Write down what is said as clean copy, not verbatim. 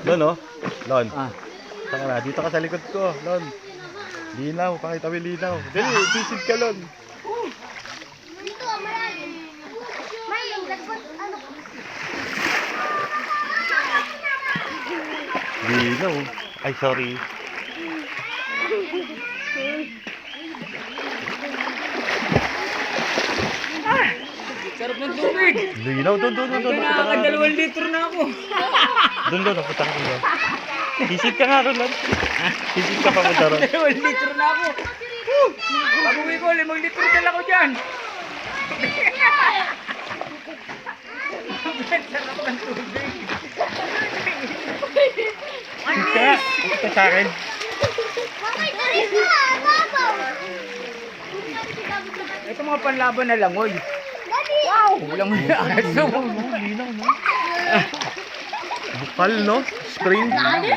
Lon, oh. Lon. Ah. Saka na, dito ka sa likod ko, Lon. Linaw, pakita mo yung linaw. Dali, sisid ka, Lon. Dito, malalim. May yung lagot, ano? Linaw. Ay, sorry. Sarap ng tubig. Linaw, doon. Nakakadalawang litro na ako. Doon, napunta ka doon. Sisid ka nga ron, Lon. Sisid ka pa mo ron. 2 litro na ako. Pag-uwi ko, 5 litro dala ko dyan. Sarap ng tubig. Kaya, ito sa akin. Bakit ka rin na? Babaw! Ito mga panlaban na langoy. Dali! Wow! Walang aso. Linaw, no? Bukal, no? Spring. Dali!